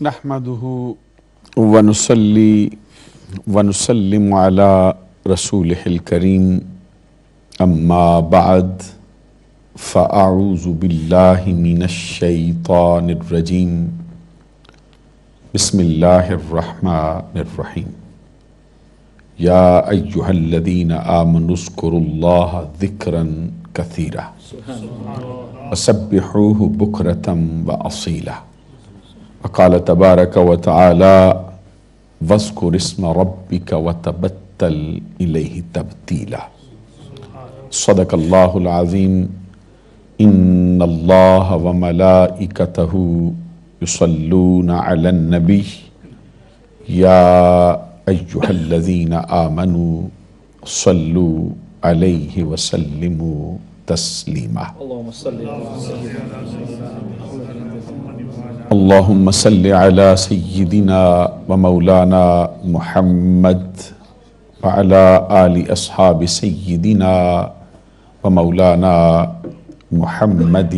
نحمده ونصلي ونسلم على رسوله الكريم اما بعد فاعوذ بالله من الشيطان الرجيم بسم الله الرحمن الرحيم يا أيها الذين آمنوا اذكروا الله ذكرا كثيرا وسبحوه بكرة وأصيلا وقال تبارك وتعالى واذكر اسم ربك وتبتل إليه تبتيلا صدق الله العظيم إن الله وملائكته يصلون على النبي يا أيها الذين آمنوا صلوا عليه وسلموا تسليما اللهم صل على سيدنا ومولانا محمد وعلى آل أصحاب سيدنا ومولانا محمد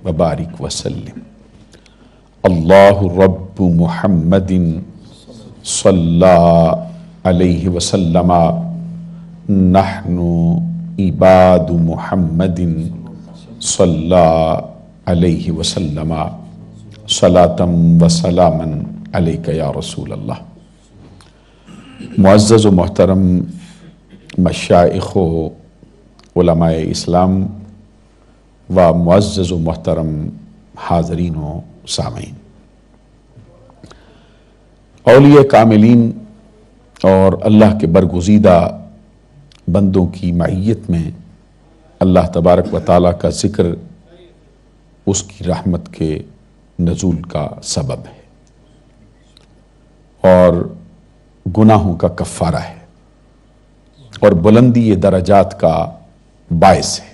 وبارك وسلم الله رب محمد صلى عليه وسلم نحن عباد محمد صلى عليه وسلم صلاة وسلاما عليك يا رسول اللہ۔ معزز و محترم مشائخ و علماء اسلام و معزز و محترم حاضرین و سامعین، اولیاء کاملین اور اللہ کے برگزیدہ بندوں کی معیت میں اللہ تبارک و تعالیٰ کا ذکر اس کی رحمت کے نزول کا سبب ہے اور گناہوں کا کفارہ ہے اور بلندی درجات کا باعث ہے۔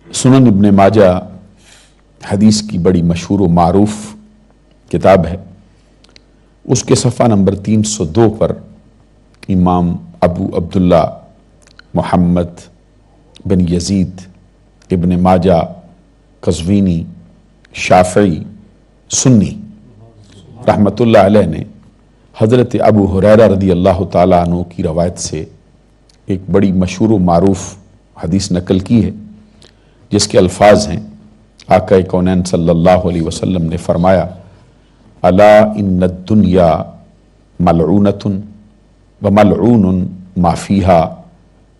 سنن ابن ماجہ حدیث کی بڑی مشہور و معروف کتاب ہے، اس کے صفحہ نمبر 302 پر امام ابو عبداللہ محمد بن یزید ابن ماجہ قزوینی شافعی سنی رحمۃ اللہ علیہ نے حضرت ابو ہریرہ رضی اللہ تعالیٰ عنہ کی روایت سے ایک بڑی مشہور و معروف حدیث نقل کی ہے، جس کے الفاظ ہیں، آقا کونین صلی اللہ علیہ وسلم نے فرمایا، الا ان الدنیا ملعونۃ وملعون ما فیہا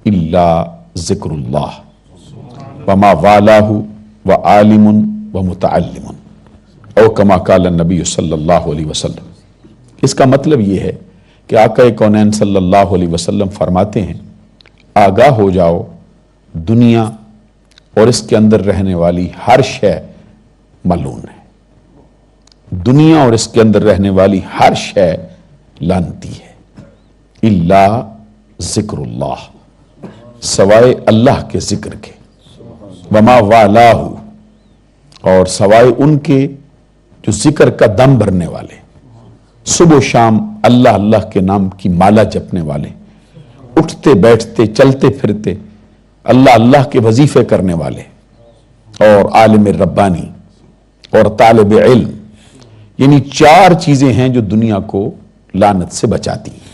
الا ذکر اللہ وما والاہ وعالم ومتعلم او کما قال النبی صلی اللہ علیہ وسلم۔ اس کا مطلب یہ ہے کہ آقا کونین صلی اللہ علیہ وسلم فرماتے ہیں، آگاہ ہو جاؤ، دنیا اور اس کے اندر رہنے والی ہر شے ملعون ہے، دنیا اور اس کے اندر رہنے والی ہر شے لعنتی ہے، الا ذکر اللہ، سوائے اللہ کے ذکر کے، وما والاہ، اور سوائے ان کے جو ذکر کا دم بھرنے والے، صبح و شام اللہ اللہ کے نام کی مالا جپنے والے، اٹھتے بیٹھتے چلتے پھرتے اللہ اللہ کے وظیفے کرنے والے، اور عالم ربانی اور طالب علم، یعنی 4 چیزیں ہیں جو دنیا کو لعنت سے بچاتی ہیں۔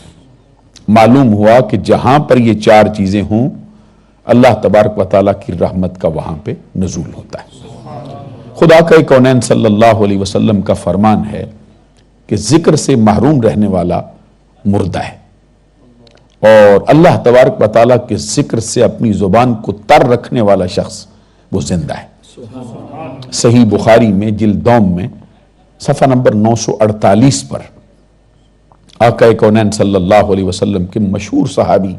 معلوم ہوا کہ جہاں پر یہ 4 چیزیں ہوں اللہ تبارک و تعالیٰ کی رحمت کا وہاں پہ نزول ہوتا ہے۔ خدا کا کونین صلی اللہ علیہ وسلم کا فرمان ہے کہ ذکر سے محروم رہنے والا مردہ ہے، اور اللہ تبارک و تعالیٰ کے ذکر سے اپنی زبان کو تر رکھنے والا شخص وہ زندہ ہے۔ صحیح بخاری میں جلد دوم میں صفحہ نمبر 948 پر آقا کونین صلی اللہ علیہ وسلم کے مشہور صحابی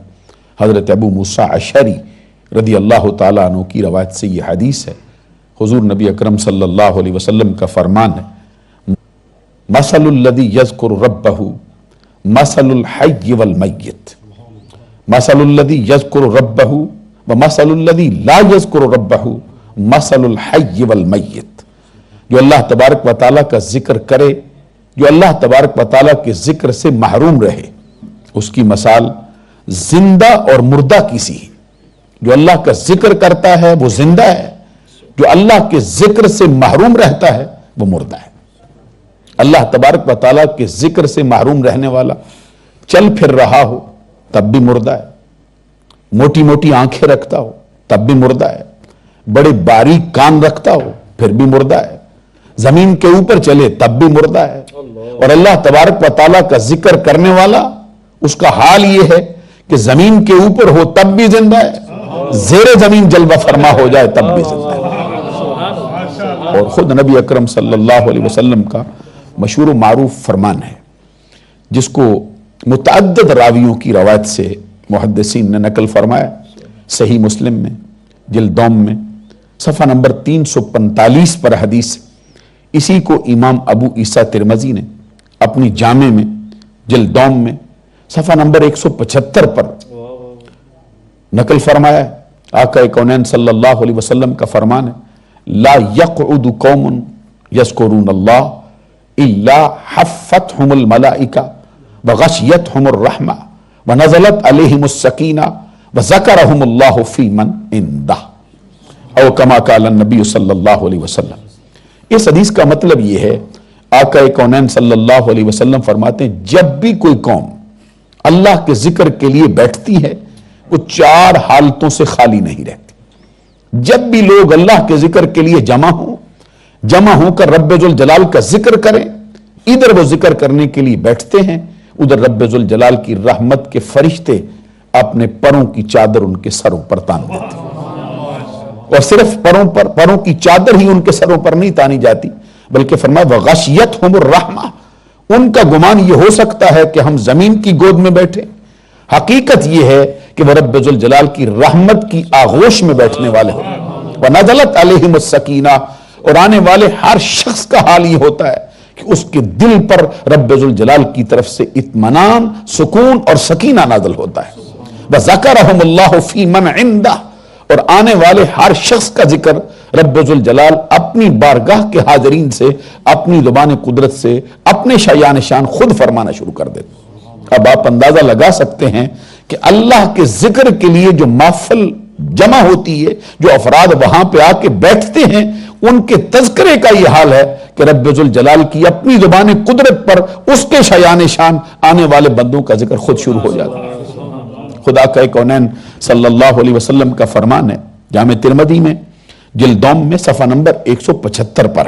حضرت ابو موسیٰ اشعری رضی اللہ تعالیٰ عنہ کی روایت سے یہ حدیث ہے، حضور نبی اکرم صلی اللہ علیہ وسلم کا فرمان ہے، مثل الذی یذکر ربہ مثل الحی والمیت، مثل الذی یذکر ربہ ومثل الذی لا یذکر ربہ مثل الحی والمیت۔ جو اللہ تبارک و تعالیٰ کا ذکر کرے، جو اللہ تبارک و تعالیٰ کے ذکر سے محروم رہے، اس کی مثال زندہ اور مردہ کی سی ہے۔ جو اللہ کا ذکر کرتا ہے وہ زندہ ہے، جو اللہ کے ذکر سے محروم رہتا ہے وہ مردہ ہے۔ اللہ تبارک و تعالیٰ کے ذکر سے محروم رہنے والا چل پھر رہا ہو تب بھی مردہ ہے، موٹی موٹی آنکھیں رکھتا ہو تب بھی مردہ ہے، بڑے باریک کان رکھتا ہو پھر بھی مردہ ہے، زمین کے اوپر چلے تب بھی مردہ ہے، اور اللہ تبارک و تعالیٰ کا ذکر کرنے والا اس کا حال یہ ہے کہ زمین کے اوپر ہو تب بھی زندہ ہے، زیر زمین جلوہ فرما ہو جائے تب بھی زندہ ہے۔ اور خود نبی اکرم صلی اللہ علیہ وسلم کا مشہور و معروف فرمان ہے جس کو متعدد راویوں کی روایت سے محدثین نے نقل فرمایا، صحیح مسلم میں جلد دوم میں صفحہ نمبر 345 پر حدیث، اسی کو امام ابو عیسیٰ ترمذی نے اپنی جامع میں جلد دوم میں صفحہ نمبر 175 پر نقل فرمایا ہے۔ آقا کونین صلی اللہ علیہ وسلم کا فرمان ہے، لا یقعد قوم یذکرون اللہ الا حفتہم الملائکہ وغشیتہم الرحمہ ونزلت علیہم السکینہ وذکرہم اللہ فی من عندہ، او کما قال النبی صلی اللہ علیہ وسلم۔ اس حدیث کا مطلب یہ ہے، آقا کونین صلی اللہ علیہ وسلم فرماتے ہیں جب بھی کوئی قوم اللہ کے ذکر کے لیے بیٹھتی ہے وہ 4 حالتوں سے خالی نہیں رہتی۔ جب بھی لوگ اللہ کے ذکر کے لیے جمع ہو کر رب ذوالجلال کا ذکر کریں، ادھر وہ ذکر کرنے کے لیے بیٹھتے ہیں، ادھر رب ذوالجلال کی رحمت کے فرشتے اپنے پروں کی چادر ان کے سروں پر تان دیتے ہیں، اور صرف پروں کی چادر ہی ان کے سروں پر نہیں تانی جاتی بلکہ فرمایا وغشیتہم الرحمہ، ان کا گمان یہ ہو سکتا ہے کہ ہم زمین کی گود میں بیٹھے، حقیقت یہ ہے کہ وہ رب ذوالجلال کی رحمت کی آغوش میں بیٹھنے والے ہوں۔ وَنَزَلَتْ عَلَيْهِمُ السَّكِينَةُ، اور آنے والے ہر شخص کا حال یہ ہوتا ہے کہ اس کے دل پر رب ذوالجلال کی طرف سے اطمینان، سکون اور سکینہ نازل ہوتا ہے۔ وَذَكَرَهُمُ اللَّهُ فِي مَنْ عِنْدَهُ، اور آنے والے ہر شخص کا ذکر رب ذوالجلال اپنی بارگاہ کے حاضرین سے اپنی زبان قدرت سے اپنے شایان شان خود فرمانا شروع کر دیتے۔ اب آپ اندازہ لگا سکتے ہیں کہ اللہ کے ذکر کے لیے جو محفل جمع ہوتی ہے، جو افراد وہاں پہ آ کے بیٹھتے ہیں، ان کے تذکرے کا یہ حال ہے کہ رب ذوالجلال کی اپنی زبان قدرت پر اس کے شایان شان آنے والے بندوں کا ذکر خود شروع ہو جاتا ہے۔ خدا کا کونین صلی اللہ علیہ وسلم کا فرمان ہے جامع ترمذی میں جلد دوم میں صفحہ نمبر 175 پر،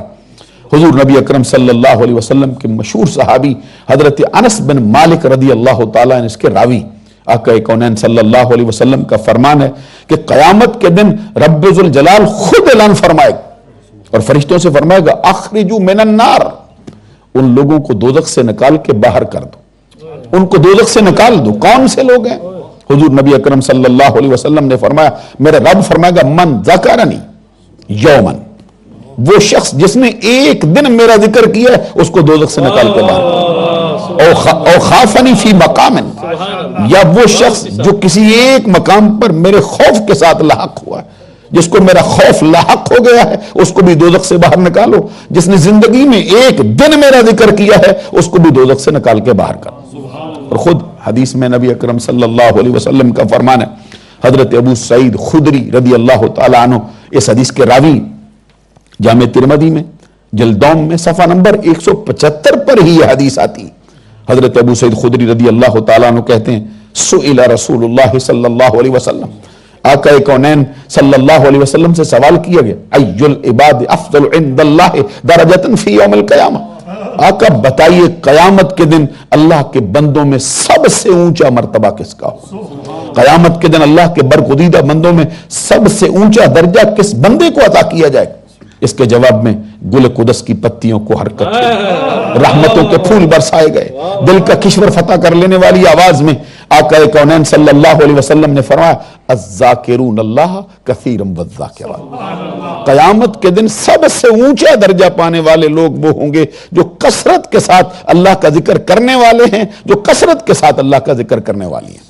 حضور نبی اکرم صلی اللہ علیہ وسلم کے مشہور صحابی حضرت انس بن مالک رضی اللہ تعالیٰ عنہ اس کے راوی، آقا کونین صلی اللہ علیہ وسلم کا فرمان ہے کہ قیامت کے دن رب ذوالجلال خود اعلان فرمائے اور فرشتوں سے فرمائے گا اخرجوا من النار، ان لوگوں کو دوزخ سے نکال کے باہر کر دو، ان کو دوزخ سے نکال دو۔ کون سے لوگ ہیں؟ حضور نبی اکرم صلی اللہ علیہ وسلم نے فرمایا، میرا رب فرمائے گا من ذکرنی یومن، وہ شخص جس نے ایک دن میرا ذکر کیا ہے اس کو دوزخ سے نکال کے باہر، او خافنی فی مقام، یا وہ شخص جو کسی ایک مقام پر میرے خوف کے ساتھ لاحق ہوا ہے، جس کو میرا خوف لاحق ہو گیا ہے اس کو بھی دوزخ سے باہر نکالو، جس نے زندگی میں ایک دن میرا ذکر کیا ہے اس کو بھی دوزخ سے نکال کے باہر کرو۔ اور خود حدیث میں نبی اکرم صلی اللہ علیہ وسلم کا فرمان ہے، حضرت ابو سعید خدری رضی اللہ تعالیٰ عنہ اس حدیث کے راوی، جامع ترمذی میں جلد دوم میں صفحہ نمبر 175 پر ہی یہ حدیث آتی۔ حضرت ابو سعید خدری رضی اللہ تعالیٰ عنہ کہتے ہیں سئل رسول اللہ صلی اللہ علیہ وسلم، آقا کونین صلی اللہ علیہ وسلم سے سوال کیا گیا، ای العباد افضل عند اللہ درجۃ فی یوم القیامہ، آقا بتائیے قیامت کے دن اللہ کے بندوں میں سب سے اونچا مرتبہ کس کا ہو؟ قیامت کے دن اللہ کے برگزیدہ بندوں میں سب سے اونچا درجہ کس بندے کو عطا کیا جائے؟ اس کے جواب میں گل قدس کی پتیوں کو حرکت ہوئی، رحمتوں کے پھول برسائے گئے، دل کا کشور فتح کر لینے والی آواز میں آقا کونین صلی اللہ علیہ وسلم نے فرمایا الذاکرون اللہ کثیرا والذاکرات، قیامت کے دن سب سے اونچا درجہ پانے والے لوگ وہ ہوں گے جو کثرت کے ساتھ اللہ کا ذکر کرنے والے ہیں، جو کثرت کے ساتھ اللہ کا ذکر کرنے والی ہیں۔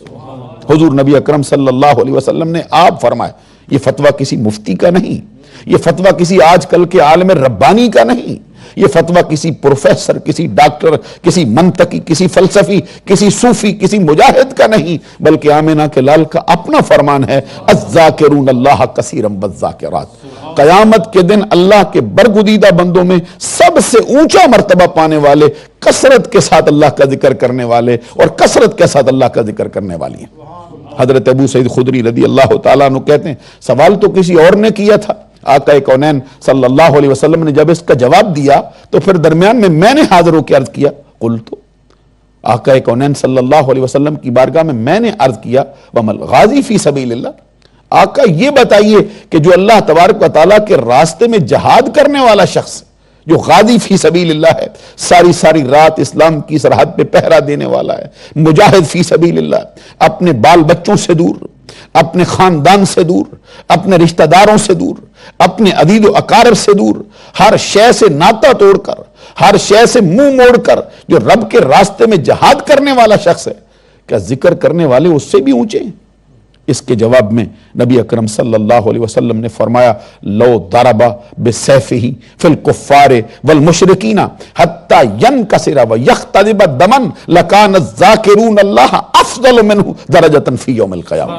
حضور نبی اکرم صلی اللہ علیہ وسلم نے آپ فرمایا، یہ فتویٰ کسی مفتی کا نہیں، یہ فتویٰ کسی آج کل کے عالم ربانی کا نہیں، یہ فتویٰ کسی پروفیسر، کسی ڈاکٹر، کسی منطقی، کسی فلسفی، کسی صوفی، کسی مجاہد کا نہیں، بلکہ آمنہ کے لال کا اپنا فرمان ہے، الذاکرون اللہ کثیرا والذاکرات۔ قیامت کے دن اللہ کے برگزیدہ بندوں میں سب سے اونچا مرتبہ پانے والے کثرت کے ساتھ اللہ کا ذکر کرنے والے اور کثرت کے ساتھ اللہ کا ذکر کرنے والی ہیں۔ حضرت ابو سعید خدری رضی اللہ تعالیٰ عنہ کہتے ہیں سوال تو کسی اور نے کیا تھا، آقا کونین صلی اللہ علیہ وسلم نے جب اس کا جواب دیا تو پھر درمیان میں نے حاضر ہو کے عرض کیا، قلت، آقا کونین صلی اللہ علیہ وسلم کی بارگاہ میں نے عرض کیا، وَمَا الْغَازِي فِي سَبِيلِ اللَّهِ، آقا یہ بتائیے کہ جو اللہ تبارک و تعالیٰ کے راستے میں جہاد کرنے والا شخص، جو غازی فی سبیل اللہ ہے، ساری رات اسلام کی سرحد پہ پہرا دینے والا ہے، مجاہد فی سبیل اللہ، اپنے بال بچوں سے دور، اپنے خاندان سے دور، اپنے رشتہ داروں سے دور، اپنے عزیز و اقارب سے دور، ہر شے سے ناطہ توڑ کر، ہر شے سے منہ موڑ کر جو رب کے راستے میں جہاد کرنے والا شخص ہے، کیا ذکر کرنے والے اس سے بھی اونچے ہیں؟ اس کے جواب میں نبی اکرم صلی اللہ علیہ وسلم نے فرمایا، لو ضرب بسیفہ فی الکفار والمشرکین حتی ینکسر ویختلب دما لکان الذاکرون اللہ افضل منہ درجۃ فی یوم القیامہ۔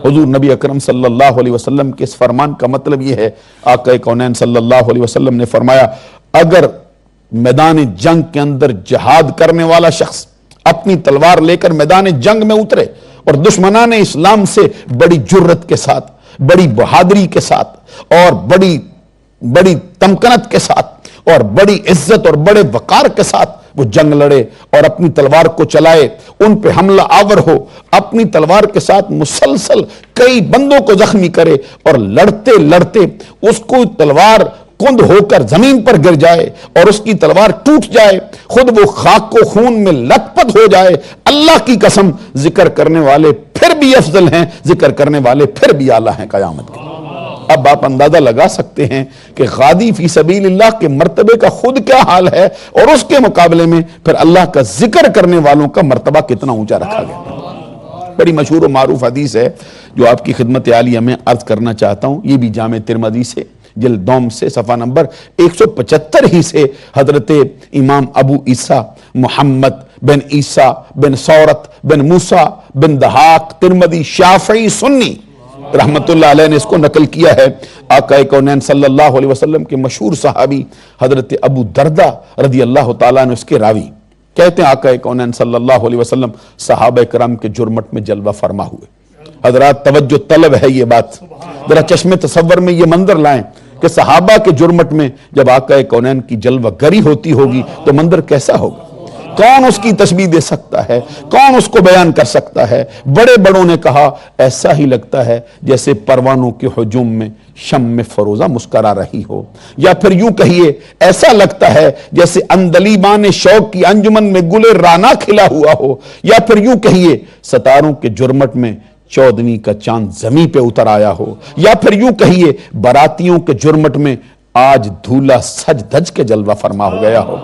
حضور نبی اکرم صلی اللہ علیہ وسلم کے اس فرمان کا مطلب یہ ہے، آقا کونین صلی اللہ علیہ وسلم نے فرمایا اگر میدان جنگ کے اندر جہاد کرنے والا شخص اپنی تلوار لے کر میدان جنگ میں اترے اور دشمنان اسلام سے بڑی جرت کے ساتھ، بڑی بہادری کے ساتھ اور بڑی تمکنت کے ساتھ اور بڑی عزت اور بڑے وقار کے ساتھ وہ جنگ لڑے اور اپنی تلوار کو چلائے، ان پہ حملہ آور ہو، اپنی تلوار کے ساتھ مسلسل کئی بندوں کو زخمی کرے اور لڑتے لڑتے اس کو تلوار کند ہو کر زمین پر گر جائے اور اس کی تلوار ٹوٹ جائے، خود وہ خاک کو خون میں لت پت ہو جائے، اللہ کی قسم ذکر کرنے والے پھر بھی افضل ہیں، ذکر کرنے والے پھر بھی اعلیٰ ہیں قیامت کے۔ اب آپ اندازہ لگا سکتے ہیں کہ غازی فی سبیل اللہ کے مرتبے کا خود کیا حال ہے اور اس کے مقابلے میں پھر اللہ کا ذکر کرنے والوں کا مرتبہ کتنا اونچا رکھا گیا۔ بڑی مشہور و معروف حدیث ہے جو آپ کی خدمت عالیہ میں عرض کرنا چاہتا ہوں، یہ بھی جامع ترمذی سے جلد دوم سے صفحہ نمبر 175 ہی سے حضرت امام ابو عیسیٰ محمد بن عیسیٰ بن سورت بن موسیٰ بن دہاق ترمذی شافعی سنی رحمت اللہ علیہ نے اس کو نقل کیا ہے۔ آقا کونین صلی اللہ علیہ وسلم کے مشہور صحابی حضرت ابو دردہ رضی اللہ تعالیٰ عنہ اس کے راوی کہتے ہیں آقا کونین صلی اللہ علیہ وسلم صحابہ کرام کے جرمٹ میں جلوہ فرما ہوئے۔ حضرات توجہ طلب ہے یہ بات، ذرا چشم تصور میں یہ منظر لائیں کہ صحابہ کے جرمٹ میں جب آقا کونین کی جلوہ گری ہوتی ہوگی تو منظر کیسا ہوگا؟ کون اس کی تشبیہ دے سکتا ہے؟ کون اس کو بیان کر سکتا ہے؟ بڑے بڑوں نے کہا ایسا ہی لگتا ہے جیسے پروانوں کے ہجوم میں شمع فروزہ مسکرا رہی ہو، یا پھر یوں کہیے ایسا لگتا ہے جیسے اندلیبان شوق کی انجمن میں گل رانا کھلا ہوا ہو، یا پھر یوں کہیے ستاروں کے جرمٹ میں 14ویں کا چاند زمین پہ اتر آیا ہو، یا پھر یوں کہیے براتیوں کے جرمٹ میں آج دھولا سج دھج کے جلوہ فرما ہو گیا ہو۔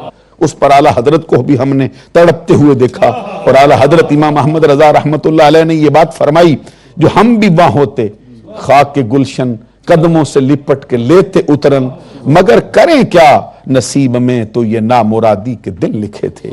اس پر اعلیٰ حضرت کو بھی ہم نے تڑپتے ہوئے دیکھا اور اعلیٰ حضرت امام احمد رضا رحمت اللہ علیہ نے یہ بات فرمائی، جو ہم بھی وہاں ہوتے خاک کے گلشن قدموں سے لپٹ کے لیتے اترن، مگر کریں کیا نصیب میں تو یہ نامرادی کے دن لکھے تھے،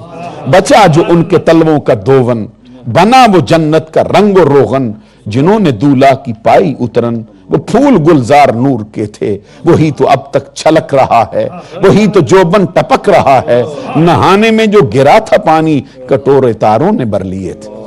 بچا جو ان کے تلووں کا دوون، بنا وہ جنت کا رنگ و روغن، جنہوں نے دولہ کی پائی اترن، وہ پھول گلزار نور کے تھے، وہی تو اب تک چھلک رہا ہے، وہی تو جوبن ٹپک رہا ہے، نہانے میں جو گرا تھا پانی کٹورے تاروں نے بھر لیے تھے۔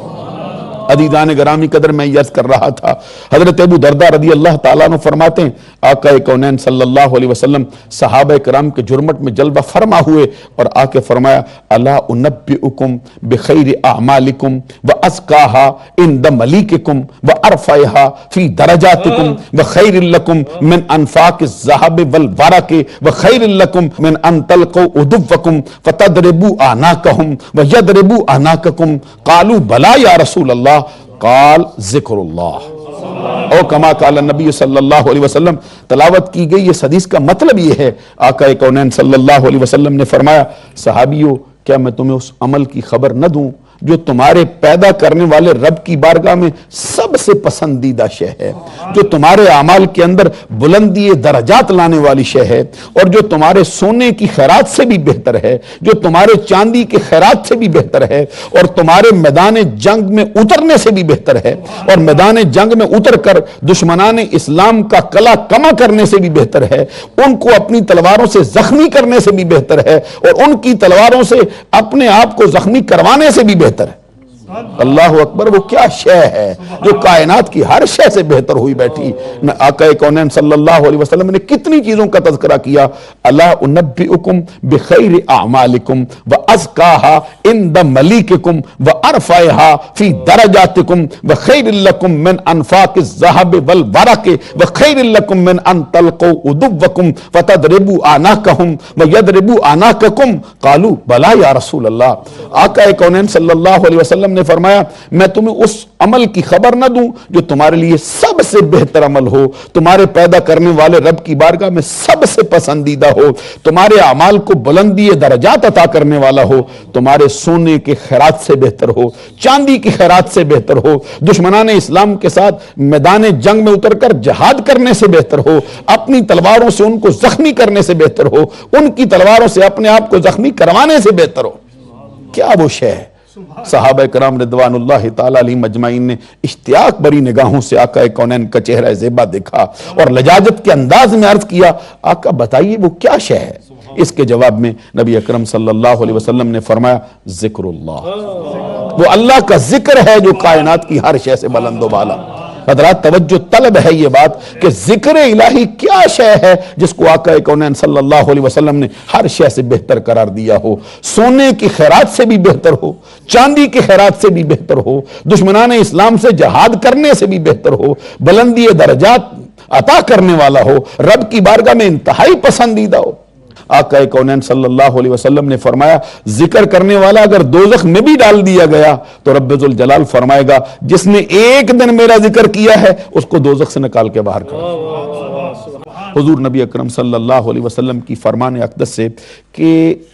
عزیزان گرامی قدر میں عرض کر رہا تھا، حضرت ابو دردہ رضی اللہ تعالیٰ عنہ فرماتے ہیں آقا کونین صلی اللہ علیہ وسلم صحابہ کرام کے جرمٹ میں جلوہ فرما ہوئے اور آ کے فرمایا، الا انبئکم بخیر اعمالکم وازکاہا عند ملیککم وارفعہا فی درجاتکم وخیر لکم من انفاق الذہب والورق وخیر لکم من ان تلقوا عدوکم فتضربوا اعناقہم ویضربوا اعناقکم، قالوا بلا یا رسول اللہ، قال ذکر اللہ او کما قال النبی صلی اللہ علیہ وسلم۔ تلاوت کی گئی اس حدیث کا مطلب یہ ہے، آقا کونین صلی اللہ علیہ وسلم نے فرمایا، صحابیوں کیا میں تمہیں اس عمل کی خبر نہ دوں جو تمہارے پیدا کرنے والے رب کی بارگاہ میں سب سے پسندیدہ شے ہے، جو تمہارے اعمال کے اندر بلندی درجات لانے والی شے ہے، اور جو تمہارے سونے کی خیرات سے بھی بہتر ہے، جو تمہارے چاندی کے خیرات سے بھی بہتر ہے، اور تمہارے میدان جنگ میں اترنے سے بھی بہتر ہے، اور میدان جنگ میں اتر کر دشمنان اسلام کا کلا کما کرنے سے بھی بہتر ہے، ان کو اپنی تلواروں سے زخمی کرنے سے بھی بہتر ہے، اور ان کی تلواروں سے اپنے آپ کو زخمی کروانے سے بھی بہتر ہے۔ اللہ اکبر، وہ کیا شے ہے جو کائنات کی ہر شے سے بہتر ہوئی بیٹھی۔ آقا کونین صلی اللہ علیہ وسلم نے کتنی چیزوں کا تذکرہ کیا۔ الا انبئکم بخیر اعمالکم وازکاہا عند ملیککم وارفعہا فی درجاتکم وخیر لکم من انفاق الذہب والورق وخیر لکم من ان تلقوا عدوکم فتضربوا اعناقہم ویضربوا اعناقکم قالوا بلا یا رسول اللہ۔ آقا کونین صلی اللہ علیہ وسلم نے فرمایا میں تمہیں اس عمل کی خبر نہ دوں جو تمہارے لیے سب سے بہتر عمل ہو، تمہارے پیدا کرنے والے رب کی بارگاہ میں سب سے پسندیدہ ہو، تمہارے اعمال کو بلندی درجات عطا کرنے والا ہو، تمہارے سونے کے خیرات سے بہتر ہو، چاندی کی خیرات سے بہتر ہو، دشمنان اسلام کے ساتھ میدان جنگ میں اتر کر جہاد کرنے سے بہتر ہو، اپنی تلواروں سے ان کو زخمی کرنے سے بہتر ہو، ان کی تلواروں سے اپنے آپ کو زخمی کروانے سے بہتر ہو۔ کیا وہ شے ہے؟ صحابہ کرام رضوان اللہ تعالی علیہ مجمعین نے اشتیاق بری نگاہوں سے آقا کونین کا چہرہ زیبا دیکھا اور لجاجت کے انداز میں عرض کیا آقا بتائیے وہ کیا شے ہے؟ اس کے جواب میں نبی اکرم صلی اللہ علیہ وسلم نے فرمایا ذکر اللہ، وہ اللہ کا ذکر ہے جو کائنات کی ہر شے سے بلند و بالا۔ حضرات توجہ طلب ہے یہ بات کہ ذکر الہی کیا شے ہے جس کو آقا کونین صلی اللہ علیہ وسلم نے ہر شے سے بہتر قرار دیا ہو، سونے کی خیرات سے بھی بہتر ہو، چاندی کی خیرات سے بھی بہتر ہو، دشمنان اسلام سے جہاد کرنے سے بھی بہتر ہو، بلندی درجات عطا کرنے والا ہو، رب کی بارگاہ میں انتہائی پسندیدہ ہو۔ آقا کونین صلی اللہ علیہ وسلم نے فرمایا ذکر کرنے والا اگر دوزخ میں بھی ڈال دیا گیا تو رب ذوالجلال فرمائے گا جس نے ایک دن میرا ذکر کیا ہے اس کو دوزخ سے نکال کے باہر کر۔ حضور نبی اکرم صلی اللہ علیہ وسلم کی فرمان اقدس سے کہ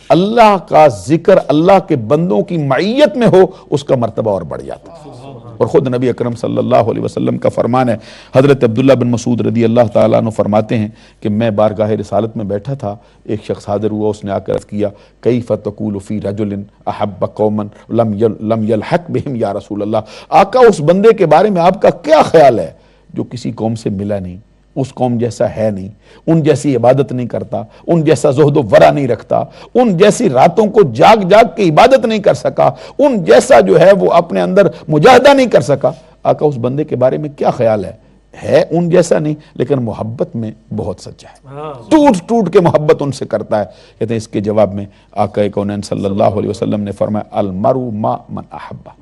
اللہ کا ذکر اللہ کے بندوں کی معیت میں ہو اس کا مرتبہ اور بڑھ جاتا ہے، اور خود نبی اکرم صلی اللہ علیہ وسلم کا فرمان ہے۔ حضرت عبداللہ بن مسعود رضی اللہ تعالیٰ عنہ فرماتے ہیں کہ میں بارگاہ رسالت میں بیٹھا تھا، ایک شخص حاضر ہوا، اس نے آ کر عرض کیا کیف تقول فی رجل احب قوما لم یلحق بہم یا رسول اللہ، آقا اس بندے کے بارے میں آپ کا کیا خیال ہے جو کسی قوم سے ملا نہیں، اس قوم جیسا ہے نہیں، ان جیسی عبادت نہیں کرتا، ان جیسا زہد و ورع نہیں رکھتا، ان جیسی راتوں کو جاگ جاگ کے عبادت نہیں کر سکا، ان جیسا جو ہے وہ اپنے اندر مجاہدہ نہیں کر سکا، آقا اس بندے کے بارے میں کیا خیال ہے ان جیسا نہیں لیکن محبت میں بہت سچا ہے، ٹوٹ ٹوٹ کے محبت ان سے کرتا ہے۔ کہتے ہیں اس کے جواب میں آقا کونین صلی اللہ علیہ وسلم نے فرمایا المرء مع من احبہ،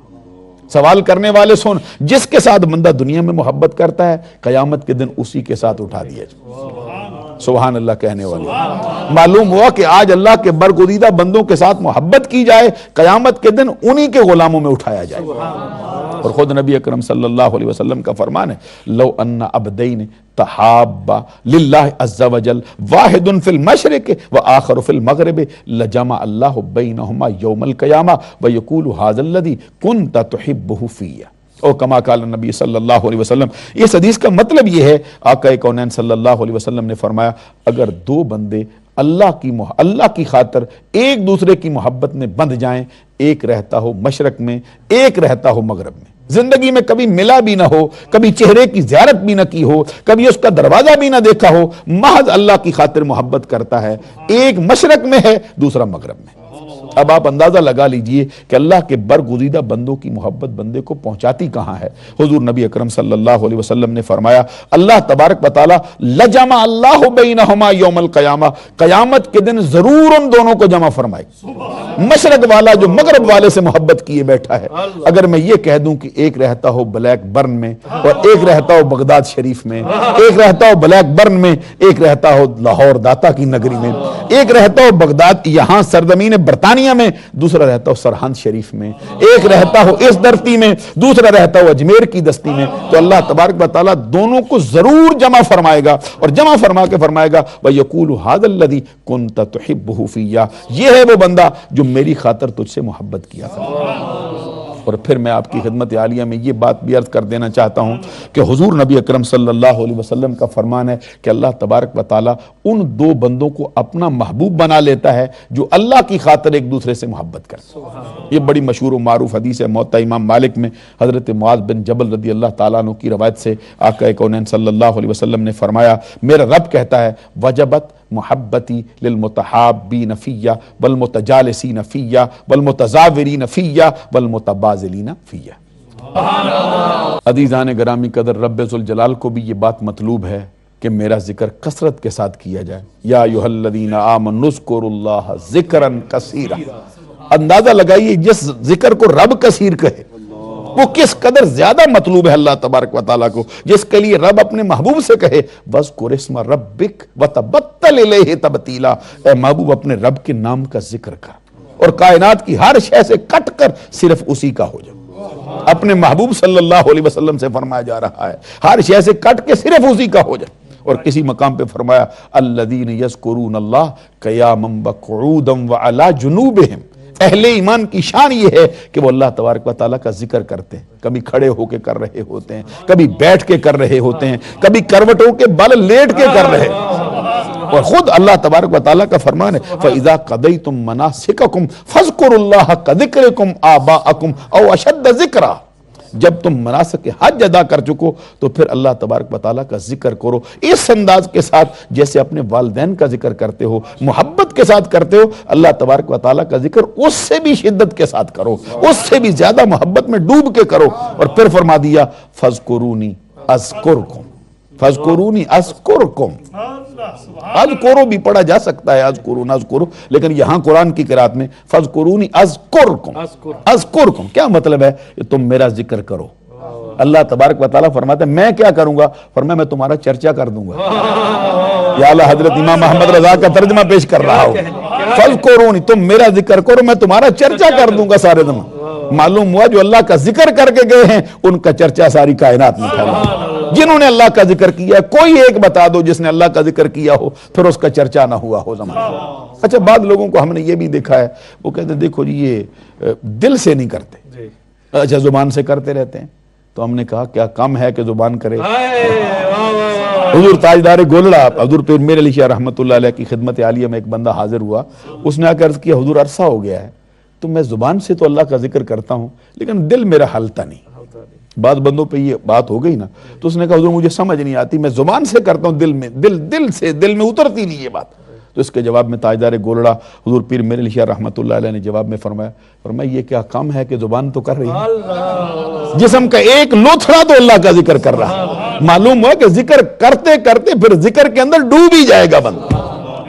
سوال کرنے والے سن جس کے ساتھ بندہ دنیا میں محبت کرتا ہے قیامت کے دن اسی کے ساتھ اٹھا دیا جائے۔ سبحان اللہ کہنے والے، معلوم ہوا کہ آج اللہ کے برگزیدہ بندوں کے ساتھ محبت کی جائے، قیامت کے دن انہی کے غلاموں میں اٹھایا جائے۔ اور خود نبی اکرم صلی اللہ علیہ وسلم کا فرمان ہے لو ان عبدین تحابا للہ عز وجل واحد فی المشرق وآخر فی المغرب لجمع اللہ بینہما یوم القیامہ ویقول ھذا الذی کنت تحبہ فی، او کما قال نبی صلی اللہ علیہ وسلم۔ اس حدیث کا مطلب یہ ہے آقا کونین صلی اللہ علیہ وسلم نے فرمایا اگر دو بندے اللہ کی خاطر ایک دوسرے کی محبت میں بندھ جائیں، ایک رہتا ہو مشرق میں ایک رہتا ہو مغرب میں، زندگی میں کبھی ملا بھی نہ ہو، کبھی چہرے کی زیارت بھی نہ کی ہو، کبھی اس کا دروازہ بھی نہ دیکھا ہو، محض اللہ کی خاطر محبت کرتا ہے، ایک مشرق میں ہے دوسرا مغرب میں۔ اب آپ اندازہ لگا لیجئے کہ اللہ کے برگزیدہ بندوں کی محبت بندے کو پہنچاتی کہاں ہے۔ حضور نبی اکرم صلی اللہ علیہ وسلم نے فرمایا اللہ تبارک و تعالی لجمع اللہ بینہما یوم القیامہ، قیامت کے دن ضرور ان دونوں کو جمع فرمائے۔ مشرق والا جو مغرب والے سے محبت کیے بیٹھا ہے، اگر میں یہ کہہ دوں کہ ایک رہتا ہو بلیک برن میں اور ایک رہتا ہو بغداد شریف میں، ایک رہتا ہو بلیک برن میں، ایک رہتا ہو لاہور داتا کی نگری میں، ایک رہتا ہو بغداد یہاں سرزمین برطانیہ میں، دوسرا رہتا ہو سرہند شریف میں، ایک رہتا ہو اس دھرتی میں دوسرا رہتا ہو اجمیر کی دستی میں، تو اللہ تبارک و تعالیٰ دونوں کو ضرور جمع فرمائے گا، اور جمع فرما کے فرمائے گا وَيَقُولُ هَذَا الَّذِي كُنْتَ تُحِبُّهُ فِيَّ، یہ ہے وہ بندہ جو میری خاطر تجھ سے محبت کیا تھا۔ اور پھر میں آپ کی خدمت عالیہ میں یہ بات بھی عرض کر دینا چاہتا ہوں کہ حضور نبی اکرم صلی اللہ علیہ وسلم کا فرمان ہے کہ اللہ تبارک و تعالیٰ ان دو بندوں کو اپنا محبوب بنا لیتا ہے جو اللہ کی خاطر ایک دوسرے سے محبت کرتے ہیں۔ یہ بڑی مشہور و معروف حدیث ہے موطا امام مالک میں حضرت معاذ بن جبل رضی اللہ تعالیٰ عنہ کی روایت سے آقا کونین صلی اللہ علیہ وسلم نے فرمایا، میرا رب کہتا ہے وجبت محبتی للمتحابین فیہ والمتجالسین فیہ والمتزاورین فیہ والمتبازلین فیہ۔ عزیزان گرامی قدر، رب ذوالجلال کو بھی یہ بات مطلوب ہے کہ میرا ذکر کثرت کے ساتھ کیا جائے۔ یا ایھا الذین آمنوا اذکروا اللہ ذکرا کثیرا۔ اندازہ لگائیے جس ذکر کو رب کثیر کہے وہ کس قدر زیادہ مطلوب ہے اللہ تبارک و تعالیٰ کو، جس کے لیے رب اپنے محبوب سے کہے وَاذْكُرِ اسْمَ رَبِّكَ وَتَبَتَّلْ إِلَيْهِ تَبْتِيلًا، اے محبوب اپنے رب کے نام کا ذکر کر اور کائنات کی ہر شے سے کٹ کر صرف اسی کا ہو جائے۔ اپنے محبوب صلی اللہ علیہ وسلم سے فرمایا جا رہا ہے ہر شے سے کٹ کے صرف اسی کا ہو جائے۔ اور کسی مقام پہ فرمایا الذین یذکرون اللہ قیاما وقعودا وعلی جنوبہم، اہل ایمان کی شان یہ ہے کہ وہ اللہ تبارک و تعالیٰ کا ذکر کرتے ہیں، کبھی کھڑے ہو کے کر رہے ہوتے ہیں، کبھی بیٹھ کے کر رہے ہوتے ہیں، کبھی کروٹوں کے بل لیٹ کے کر رہے ہیں۔ اور خود اللہ تبارک و تعالیٰ کا فرمان ہے فَإِذَا قَضَيْتُم مَنَاسِكَكُمْ فَاذْكُرُوا اللَّهَ كَذِكْرِكُمْ آبَاءَكُمْ أَوْ أَشَدَّ ذِكْرًا، جب تم مناسک حج ادا کر چکو تو پھر اللہ تبارک و تعالیٰ کا ذکر کرو اس انداز کے ساتھ جیسے اپنے والدین کا ذکر کرتے ہو، محبت کے ساتھ کرتے ہو۔ اللہ تبارک و تعالیٰ کا ذکر اس سے بھی شدت کے ساتھ کرو، اس سے بھی زیادہ محبت میں ڈوب کے کرو۔ اور پھر فرما دیا فَاذْكُرُونِي أَذْكُرْكُمْ، فَاذْكُرُونِي أَذْكُرْكُمْ۔ اذکرو بھی پڑھا جا سکتا ہے اذکرون اذکرو، لیکن یہاں قرآن کی قرات میں فَاذْكُرُونِي أَذْكُرْكُمْ، اذکرکم کیا مطلب ہے کہ تم میرا ذکر کرو۔ اللہ تبارک و تعالیٰ فرماتا ہے میں کیا کروں گا؟ فرمایا میں تمہارا چرچا کر دوں گا۔ یا اللہ حضرت امام احمد رضا کا ترجمہ پیش کر رہا ہوں، فَاذْكُرُونِي، تم میرا ذکر کرو میں تمہارا چرچا کر دوں گا سارے دن۔ معلوم ہوا جو اللہ کا ذکر کر کے گئے ہیں ان کا چرچا ساری کائنات میں پھیلا۔ جنہوں نے اللہ کا ذکر کیا ہے کوئی ایک بتا دو جس نے اللہ کا ذکر کیا ہو پھر اس کا چرچا نہ ہوا ہو زمانے۔ اچھا بعض لوگوں کو ہم نے یہ بھی دیکھا ہے وہ کہتے ہیں دیکھو جی یہ دل سے نہیں کرتے، اچھا زبان سے کرتے رہتے ہیں۔ تو ہم نے کہا کیا کم ہے کہ زبان کرے؟ حضور تاجدار گولڑا حضور پیر میر علی شاہ رحمۃ اللہ علیہ کی خدمت عالیہ میں ایک بندہ حاضر ہوا، اس نے آ کر عرض کیا حضور عرصہ ہو گیا ہے تو میں زبان سے تو اللہ کا ذکر کرتا ہوں لیکن دل میرا ہلتا نہیں۔ بعض بندوں پہ یہ بات ہو گئی نا تو اس نے کہا حضور مجھے سمجھ نہیں آتی، میں زبان سے کرتا ہوں دل میں اترتی نہیں یہ بات۔ تو اس کے جواب میں تاجدار گولڑا حضور پیر میر علی شاہ رحمۃ اللہ علیہ نے جواب میں فرمایا یہ کیا کم ہے کہ زبان تو کر رہی ہے، جسم کا ایک لوتھڑا تو اللہ کا ذکر کر رہا ہے۔ معلوم ہوا کہ ذکر کرتے کرتے پھر ذکر کے اندر ڈوب ہی جائے گا بندہ۔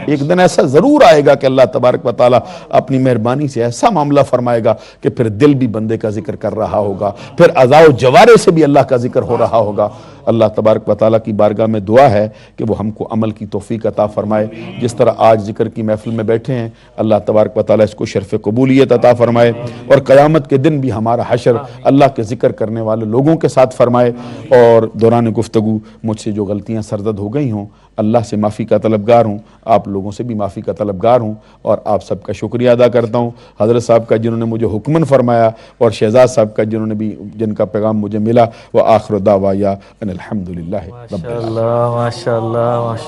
ایک دن ایسا ضرور آئے گا کہ اللہ تبارک و تعالیٰ اپنی مہربانی سے ایسا معاملہ فرمائے گا کہ پھر دل بھی بندے کا ذکر کر رہا ہوگا، پھر اعضاء و جوارے سے بھی اللہ کا ذکر ہو رہا ہوگا۔ اللہ تبارک و تعالیٰ کی بارگاہ میں دعا ہے کہ وہ ہم کو عمل کی توفیق عطا فرمائے۔ جس طرح آج ذکر کی محفل میں بیٹھے ہیں اللہ تبارک و تعالیٰ اس کو شرف قبولیت عطا فرمائے اور قیامت کے دن بھی ہمارا حشر اللہ کے ذکر کرنے والے لوگوں کے ساتھ فرمائے۔ اور دوران گفتگو مجھ سے جو غلطیاں سرزد ہو گئی ہوں اللہ سے معافی کا طلبگار ہوں، آپ لوگوں سے بھی معافی کا طلبگار ہوں اور آپ سب کا شکریہ ادا کرتا ہوں۔ حضرت صاحب کا جنہوں نے مجھے حکمن فرمایا اور شہزاد صاحب کا جن کا پیغام مجھے ملا وہ آخر دعوایا ان الحمدللہ رب العالمین۔ ماشاءاللہ ماشاءاللہ۔